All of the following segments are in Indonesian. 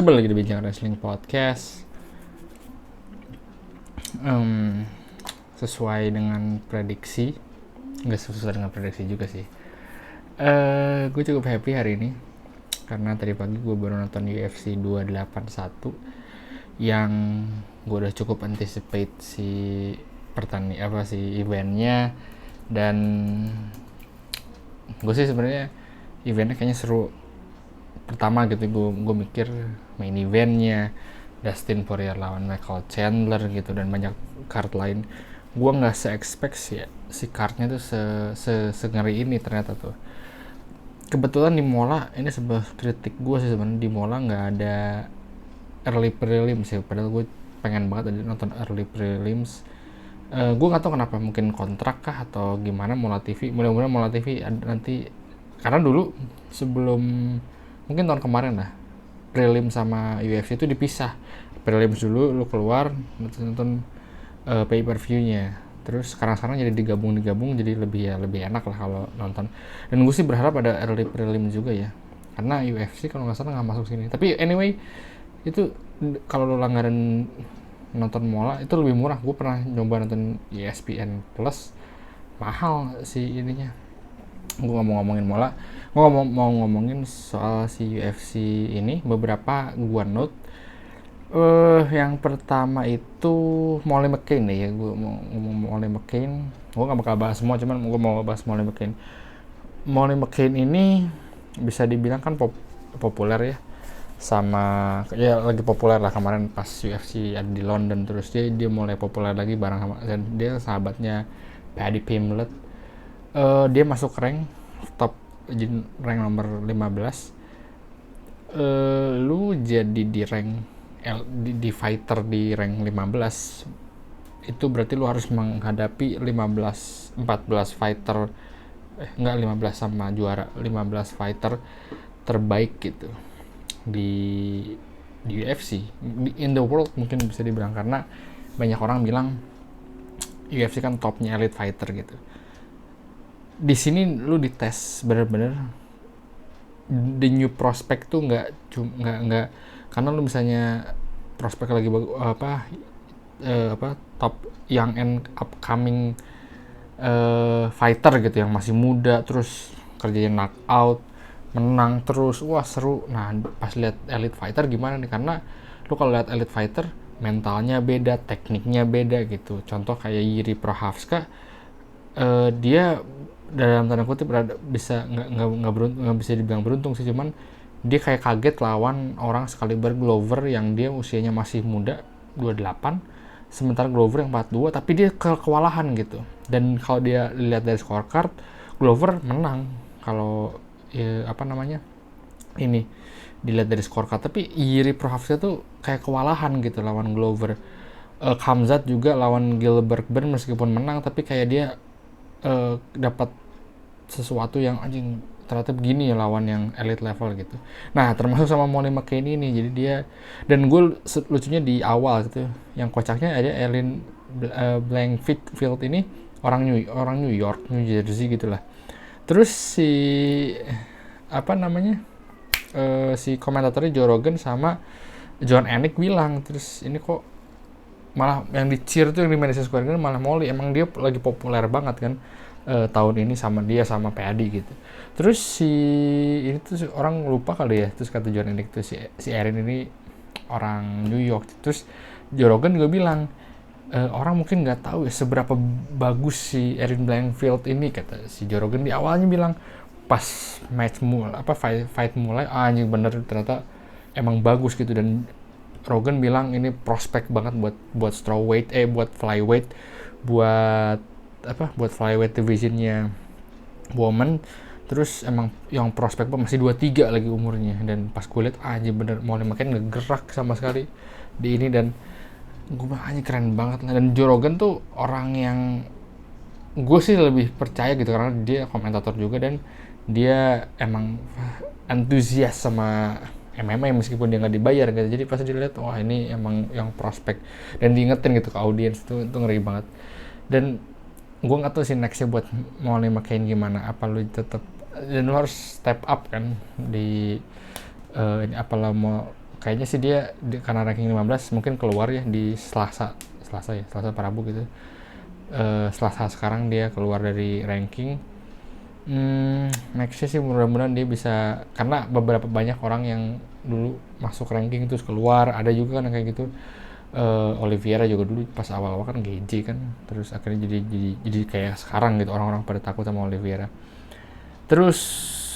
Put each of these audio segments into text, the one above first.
Kembali lagi di Bincang Wrestling Podcast. Sesuai dengan prediksi, nggak sesuai dengan prediksi juga sih. Gue cukup happy hari ini karena tadi pagi gue baru nonton UFC 281 yang gue udah cukup anticipate si eventnya, dan gue sih sebenarnya eventnya kayaknya seru. Pertama gitu gue mikir main eventnya Dustin Poirier lawan Michael Chandler gitu dan banyak card lain, gue nggak se-expect si cardnya tuh se-ngeri ini ternyata tuh. Kebetulan di Mola, ini sebuah kritik gue sih sebenarnya, di Mola nggak ada early prelims ya, padahal gue pengen banget nonton early prelims. Gue nggak tahu kenapa, mungkin kontrak kah atau gimana Mola TV. Mudah-mudahan Mola TV nanti, karena dulu sebelum mungkin tahun kemarin lah, prelim sama UFC itu dipisah. Prelims dulu lu keluar nonton pay per view-nya, terus sekarang jadi digabung jadi lebih enak lah kalau nonton. Dan gue sih berharap ada early prelim juga ya, karena UFC kalau nggak salah nggak masuk sini. Tapi anyway, itu kalau lu langganan nonton Mola itu lebih murah. Gue pernah nyoba nonton ESPN Plus, mahal sih ininya. Gue nggak mau ngomongin Mola, gue mau ngomongin soal si UFC ini. Beberapa gue note. Yang pertama itu Molly McCain ya. Gue mau ngomong Molly McCain. Gue nggak bakal bahas semua, cuman gue mau bahas Molly McCain. Molly McCain ini bisa dibilang kan populer ya, sama ya lagi populer lah kemarin pas UFC ada di London, terus dia mulai populer lagi bareng sama, dan dia sahabatnya Paddy Pimblett. Dia masuk rank top, rank nomor 15. Lu jadi di rank di fighter di rank 15, itu berarti lu harus menghadapi 14 fighter, enggak 15 sama juara, 15 fighter terbaik gitu di UFC, in the world mungkin bisa dibilang, karena banyak orang bilang UFC kan topnya elite fighter gitu. Di sini lu dites bener-bener the new prospect tuh nggak karena lu misalnya prospek lagi top young and upcoming fighter gitu yang masih muda, terus kerjanya knockout, menang terus, wah seru. Nah pas lihat elite fighter gimana nih, karena lu kalau lihat elite fighter mentalnya beda, tekniknya beda gitu. Contoh kayak Jiri Prochazka, dia dalam tanda kutip bisa nggak bisa dibilang beruntung sih, cuman dia kayak kaget lawan orang sekaliber Glover yang dia usianya masih muda 28, sementara Glover yang 42, tapi dia kewalahan gitu. Dan kalau dia lihat dari scorecard, Glover menang kalau ini dilihat dari scorecard, tapi Jiri Prochazka tuh kayak kewalahan gitu lawan Glover. Khamzat juga lawan Gilbert Burns meskipun menang, tapi kayak dia dapat sesuatu yang anjing, ternyata begini ya lawan yang elite level gitu. Nah termasuk sama Molly McCain ini. Jadi dia, dan gue lucunya di awal gitu, yang kocaknya ada Ellen Blankfield ini orang New York, New Jersey gitulah. Terus si komentatornya Joe Rogan sama John Anik bilang, terus ini kok malah yang di cheer tuh yang di Madison Square Garden malah Molly. Emang dia lagi populer banget kan tahun ini sama dia sama Paddy gitu. Terus ini tuh orang lupa kali ya, terus kata John Anik tuh si Erin ini orang New York. Terus Joe Rogan juga bilang, orang mungkin nggak tahu ya seberapa bagus si Erin Blankfield ini, kata si Joe Rogan. Di awalnya bilang pas fight mulai anjing bener, ternyata emang bagus gitu. Dan Rogan bilang ini prospek banget buat strawweight, buat flyweight, buat flyweight divisionnya woman. Terus emang yang prospek masih 23 lagi umurnya. Dan pas gue liat anjing bener, Molly McCain ngegerak sama sekali di ini, dan gue bilang anjing keren banget lah. Dan Joe Rogan tuh orang yang gue sih lebih percaya gitu, karena dia komentator juga dan dia emang antusias sama MMA meskipun dia nggak dibayar gitu. Jadi pas dilihat, wah ini emang yang prospek, dan diingetin gitu ke audiens itu ngeri banget. Dan gue nggak tahu sih nextnya buat Molly McCain gimana. Apa lu tetap, dan lu harus step up kan di ini, apa lo mau kayaknya sih dia karena ranking 15 mungkin keluar ya di Selasa Rabu gitu. Selasa sekarang dia keluar dari ranking. Nextnya sih mudah-mudahan dia bisa, karena beberapa banyak orang yang dulu masuk ranking terus keluar, ada juga kan kayak gitu. Oliveira juga dulu pas awal-awal kan GJ kan, terus akhirnya jadi kayak sekarang gitu, orang-orang pada takut sama Oliveira. Terus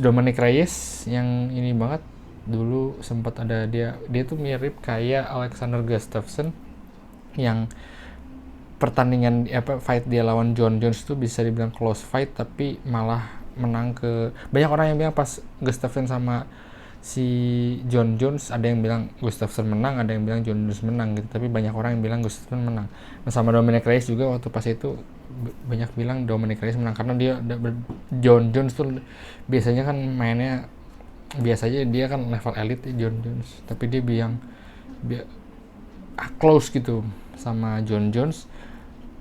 Dominic Reyes yang ini banget, dulu sempat ada dia tuh mirip kayak Alexander Gustafsson yang pertandingan fight dia lawan John Jones tuh bisa dibilang close fight tapi malah menang ke, banyak orang yang bilang pas Gustafsson sama si John Jones, ada yang bilang Gustafsson menang, ada yang bilang John Jones menang gitu, tapi banyak orang yang bilang Gustafsson menang. Nah, sama Dominic Reyes juga waktu pas itu banyak bilang Dominic Reyes menang karena dia John Jones tuh biasanya kan mainnya biasanya dia kan level elite John Jones, tapi dia bilang close gitu sama John Jones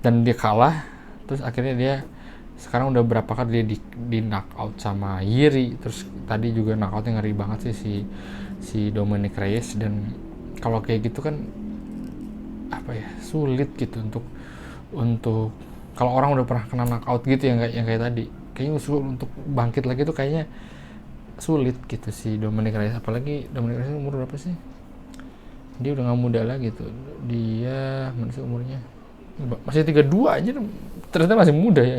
dan dia kalah. Terus akhirnya dia sekarang udah berapa kali dia di knockout sama Yuri, terus tadi juga knockoutnya ngeri banget sih si Dominic Reyes. Dan kalau kayak gitu kan sulit gitu untuk kalau orang udah pernah kena knockout gitu yang kayak tadi, kayaknya untuk bangkit lagi tuh kayaknya sulit gitu si Dominic Reyes. Apalagi Dominic Reyes umur berapa sih, dia udah gak muda lagi tuh, dia mana sih umurnya, masih 32 aja, ternyata masih muda ya.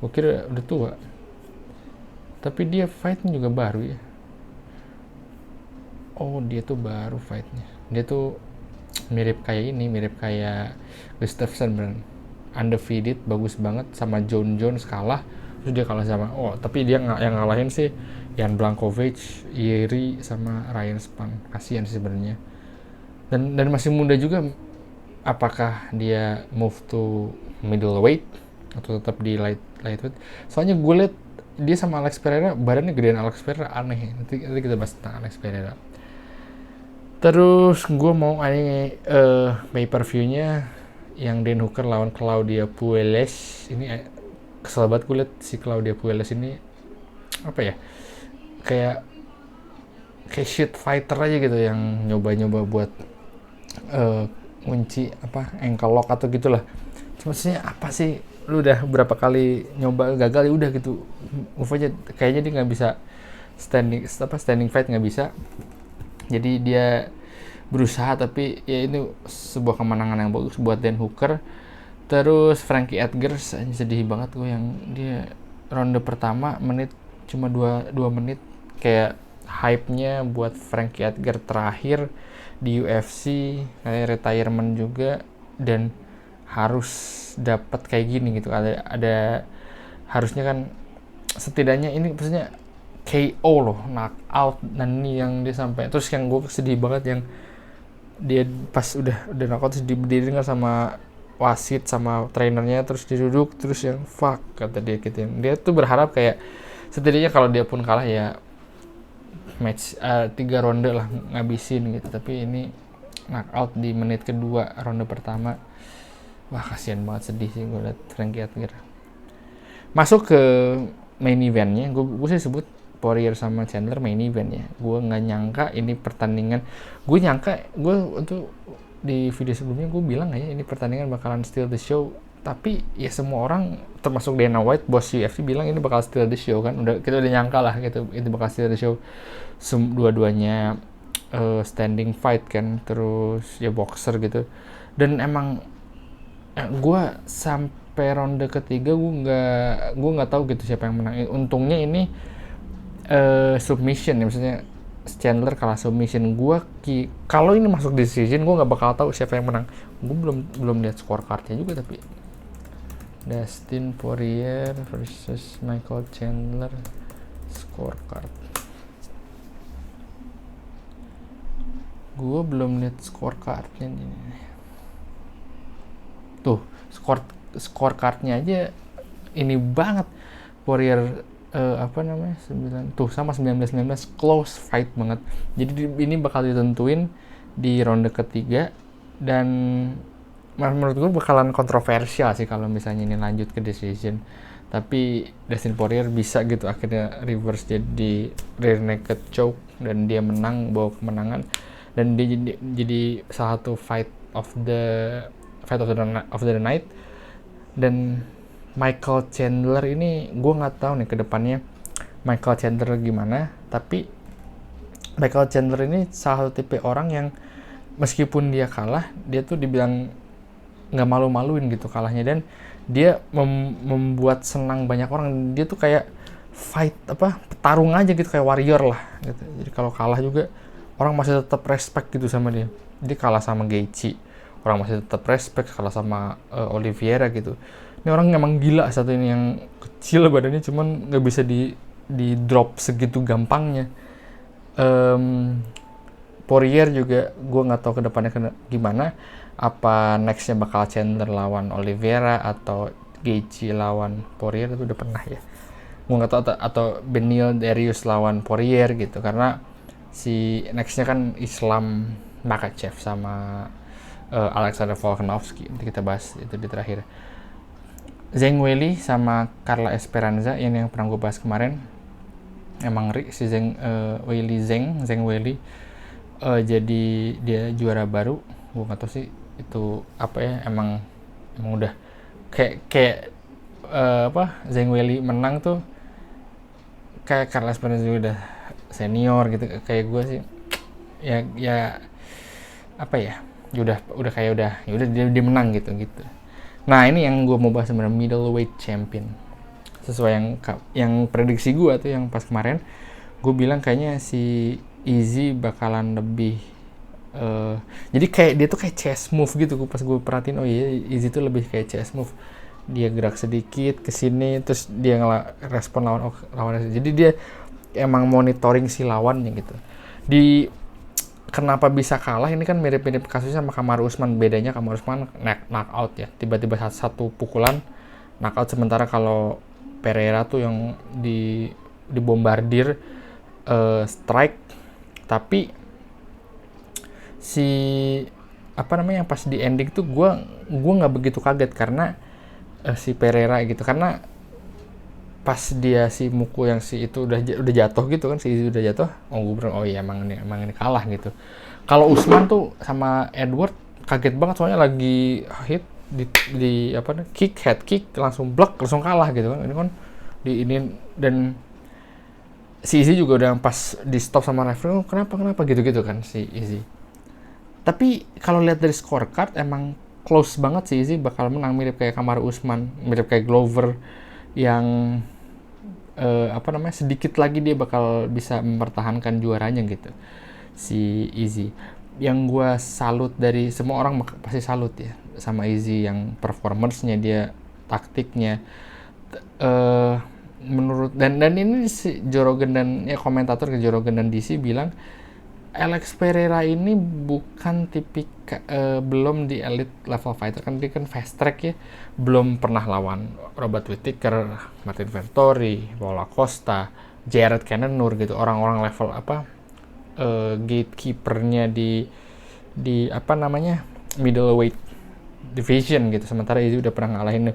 Gue kira udah tua, tapi dia fightnya juga baru ya. Oh, dia tuh baru fightnya, dia tuh mirip kayak Gustafsson beneran, undefeated, bagus banget, sama John Jones kalah, terus dia kalah sama tapi dia yang ngalahin sih Jan Blachowicz, Yuri sama Ryan Spann. Kasihan sih sebenarnya, dan masih muda juga. Apakah dia move to middleweight atau tetap di lightweight? Soalnya gue liat dia sama Alex Pereira badannya gedean Alex Pereira, aneh. Nanti kita bahas tentang Alex Pereira. Terus gue mau pay per view-nya yang Dan Hooker lawan Claudia Puelles. Ini kesel banget gue liat si Claudia Puelles ini kayak shit fighter aja gitu, yang nyoba-nyoba buat kunci ankle lock atau gitulah. Maksudnya apa sih, lu udah berapa kali nyoba gagal ya udah gitu, move aja. Kayaknya dia nggak bisa standing fight, nggak bisa. Jadi dia berusaha, tapi ya ini sebuah kemenangan yang bagus buat Dan Hooker. Terus Frankie Edgar, sedih banget gue yang dia ronde pertama cuma 2 menit, kayak hype-nya buat Frankie Edgar terakhir di UFC, kayak retirement juga, dan harus dapat kayak gini gitu. Ada harusnya kan setidaknya ini maksudnya KO loh, knockout, dan ini yang dia sampai. Terus yang gue sedih banget yang dia pas udah knockout terus didengar sama wasit sama trainernya, terus diduduk, terus yang fuck kata dia gitu. Dia tuh berharap kayak setidaknya kalau dia pun kalah ya match 3 ronde lah ngabisin gitu, tapi ini knockout di menit kedua ronde pertama. Wah, kasihan banget, sedih sih gue liat Frankie Edgar. Masuk ke main eventnya, gue sih sebut Poirier sama Chandler main event ya. Gue nggak nyangka ini pertandingan, gue untuk di video sebelumnya gue bilang ya ini pertandingan bakalan steal the show, tapi ya semua orang termasuk Dana White, bos UFC, bilang ini bakal steal the show kan. Kita udah nyangka lah gitu, itu bakal steal the show. Dua-duanya standing fight kan, terus ya boxer gitu. Dan emang gue sampai ronde ketiga gue nggak tahu gitu siapa yang menang. Untungnya ini submission ya, maksudnya Chandler kalah submission. Kalau ini masuk decision gue nggak bakal tahu siapa yang menang. Gue belum lihat scorecardnya juga, tapi Dustin Poirier versus Michael Chandler scorecard. Gue belum lihat scorecardnya nih. Tuh scorecardnya aja ini banget, Poirier 9 tuh sama 19 close fight banget. Jadi ini bakal ditentuin di ronde ketiga, dan menurut gue bakalan kontroversial sih kalau misalnya ini lanjut ke decision. Tapi Dustin Poirier bisa gitu akhirnya reverse jadi rear naked choke dan dia menang, bawa kemenangan. dan dia jadi salah satu fight of the night. Dan Michael Chandler ini gue nggak tahu nih kedepannya Michael Chandler gimana, tapi Michael Chandler ini salah satu tipe orang yang meskipun dia kalah, dia tuh dibilang nggak malu-maluin gitu kalahnya, dan dia membuat senang banyak orang. Dia tuh kayak petarung aja gitu, kayak warrior lah gitu. Jadi kalau kalah juga orang masih tetap respect gitu sama dia. Dia kalah sama Gaethje, orang masih tetap respect. Kalah sama Oliveira gitu, ini orang emang gila satu ini, yang kecil badannya cuman nggak bisa di drop segitu gampangnya. Poirier juga gue nggak tahu kedepannya gimana, apa nextnya bakal Chandler lawan Oliveira atau Gaethje lawan Poirier, itu udah pernah ya, gue nggak tahu, atau Beneil Darius lawan Poirier gitu, karena si nextnya kan Islam Makhachev sama Alexander Volkanovski. Nanti kita bahas itu di terakhir. Zhang Weili sama Carla Esperanza, ini yang pernah gue bahas kemarin. Emang si Zhang Weili jadi dia juara baru. Gue nggak tahu sih itu apa ya, emang udah kayak Zhang Weili menang tuh kayak Carla Esperanza udah senior gitu, kayak gue sih ya apa ya, udah kayak dia menang gitu. Nah ini yang gue mau bahas sebenarnya, middleweight champion. Sesuai yang prediksi gue tuh yang pas kemarin, gue bilang kayaknya si Izzy bakalan lebih jadi kayak dia tuh kayak chess move gitu. Pas gue perhatiin, oh iya, Izzy tuh lebih kayak chess move. Dia gerak sedikit ke sini, terus dia respon lawan. Jadi dia emang monitoring si lawannya gitu. Kenapa bisa kalah ini kan mirip-mirip kasusnya sama Kamaru Usman. Bedanya Kamaru Usman knockout ya, tiba-tiba satu pukulan knockout, sementara kalau Pereira tuh yang dibombardir strike. Tapi yang pas di ending tuh gue nggak begitu kaget karena si Pereira gitu, karena pas dia si Muku yang si itu udah jatuh gitu kan, si Izzy udah jatuh, gue bilang oh iya emang ini kalah gitu. Kalau Usman tuh sama Edward kaget banget, soalnya lagi hit di head kick langsung kalah gitu kan. Ini kan dan si Izzy juga udah pas di stop sama referee, kenapa gitu kan si Izzy. Tapi kalau lihat dari scorecard emang close banget, si Izzy bakal menang, mirip kayak Kamaru Usman, mirip kayak Glover yang sedikit lagi dia bakal bisa mempertahankan juaranya gitu, si Izzy. Yang gue salut, dari semua orang pasti salut ya sama Izzy, yang performance-nya dia, taktiknya, menurut dan ini si Joe Rogan dan komentator ke Joe Rogan dan DC bilang Alex Pereira ini bukan belum di elite level fighter, kan dia kan fast track ya, belum pernah lawan Robert Whittaker, Martin Vettori, Paulo Costa, Jared Cannonier gitu, orang-orang level gatekeepernya di middleweight division gitu. Sementara Izzy udah pernah ngalahin.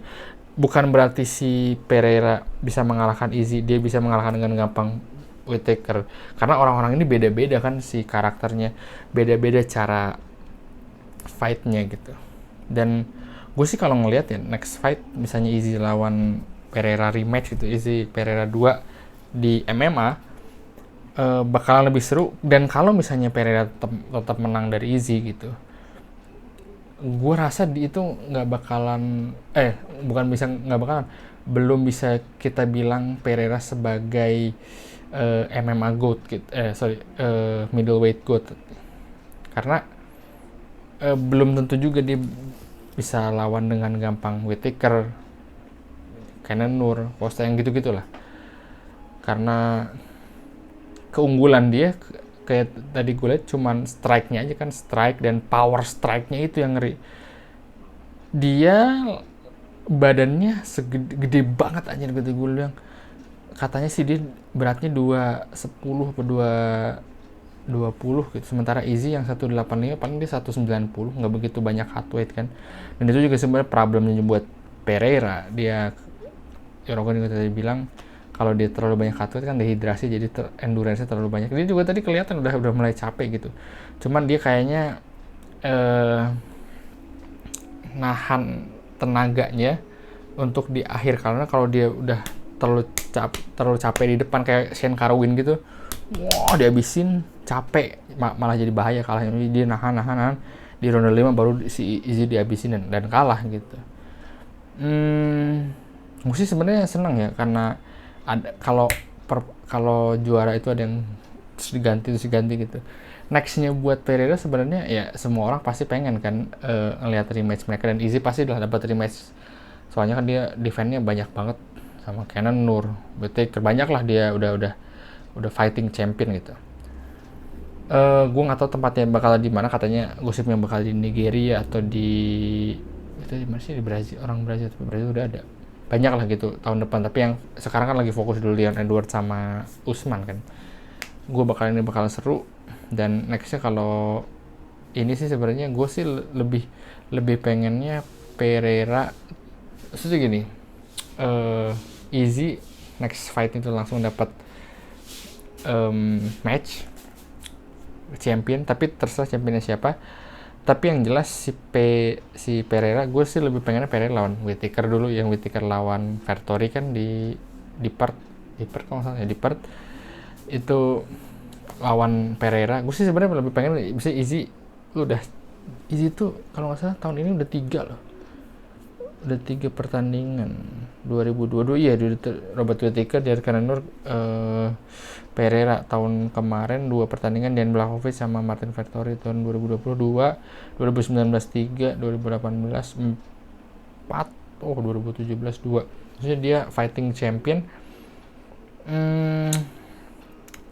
Bukan berarti si Pereira bisa mengalahkan Izzy, dia bisa mengalahkan dengan gampang Whittaker, karena orang-orang ini beda-beda kan, si karakternya beda-beda, cara fight-nya gitu. Dan gue sih kalau ngelihat ya next fight misalnya Izzy lawan Pereira rematch gitu, Izzy Pereira 2 di MMA, bakalan lebih seru. Dan kalau misalnya Pereira tetap menang dari Izzy gitu, gue rasa itu belum bisa kita bilang Pereira sebagai MMA GOAT gitu, middleweight GOAT, karena belum tentu juga dia bisa lawan dengan gampang Whittaker, Cannonier, Costa yang gitu-gitulah. Karena keunggulan dia kayak tadi gue lihat cuman strike-nya aja kan, strike dan power strike-nya itu yang ngeri. Dia badannya segede banget aja gitu, gue bilang katanya sih dia beratnya 210 atau 220 gitu, sementara Izzy yang 185 paling dia 190, nggak begitu banyak hard weight kan. Dan itu juga sebenarnya problemnya buat Pereira. Dia Rogan juga tadi bilang kalau dia terlalu banyak cut weight kan dehidrasi, jadi endurance-nya terlalu banyak. Dia juga tadi kelihatan udah mulai capek gitu, cuman dia kayaknya nahan tenaganya untuk di akhir, karena kalau dia udah terlalu capek di depan kayak Shane Carwin gitu, wah dihabisin, capek malah jadi bahaya kalah. Dia nahan di ronde 5 baru si Izzy dihabisin dan kalah gitu. Gue sih sebenarnya senang ya, karena ada kalau juara itu ada yang terus diganti gitu. Nextnya buat Pereira sebenarnya ya semua orang pasti pengen kan ngelihat rematch mereka, dan Izzy pasti udah dapat rematch, soalnya kan dia defense-nya banyak banget sama Kenan Nur, Whittaker, banyak lah, dia udah fighting champion gitu. Gue nggak tahu tempatnya bakal di mana, katanya gosipnya bakal di Nigeria atau di itu di mana sih, di Brazil, orang Brazil udah ada banyak lah gitu tahun depan, tapi yang sekarang kan lagi fokus dulu Leon Edwards sama Usman kan. Gue bakal seru, dan nextnya kalau ini sih sebenarnya gue sih lebih pengennya Pereira, maksudnya gini, Izzy next fight itu langsung dapat match champion, tapi terserah championnya siapa. Tapi yang jelas si Pereira, gue sih lebih pengennya Pereira lawan Whittaker dulu, yang Whittaker lawan Vettori kan di Perth kalau nggak salah ya, di Perth itu lawan Pereira. Gue sih sebenarnya lebih pengen bisa Izzy tuh kalau nggak salah tahun ini udah 3 pertandingan 2022 iya, Robert Whittaker, Jared Cannonier, Pereira tahun kemarin 2 pertandingan, Dan Blachowicz sama Martin Vettori tahun 2022, 2019 3, 2018 4, 2017 2. Maksudnya dia fighting champion.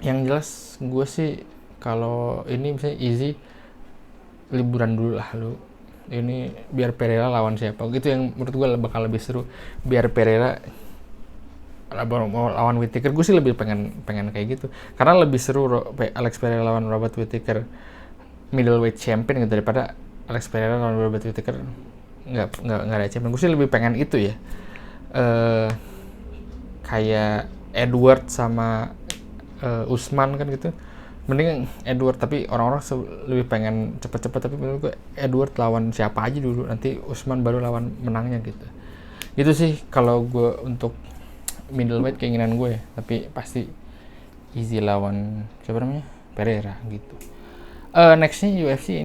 Yang jelas gue sih kalau ini misalnya Izzy liburan dulu lah lu. Ini biar Pereira lawan siapa gitu yang menurut gue bakal lebih seru. Biar Pereira lawan Whittaker, gue sih lebih pengen kayak gitu, karena lebih seru Alex Pereira lawan Robert Whittaker middleweight champion gitu, daripada Alex Pereira lawan Robert Whittaker nggak ada champion. Gue sih lebih pengen itu ya, kayak Edward sama Usman kan gitu. Mending Edward, tapi orang-orang lebih pengen cepet-cepet, tapi menurut gue Edward lawan siapa aja dulu, nanti Usman baru lawan menangnya gitu. Itu sih kalau gue untuk middleweight keinginan gue ya, tapi pasti Izzy lawan siapa namanya, Pereira gitu. Nextnya UFC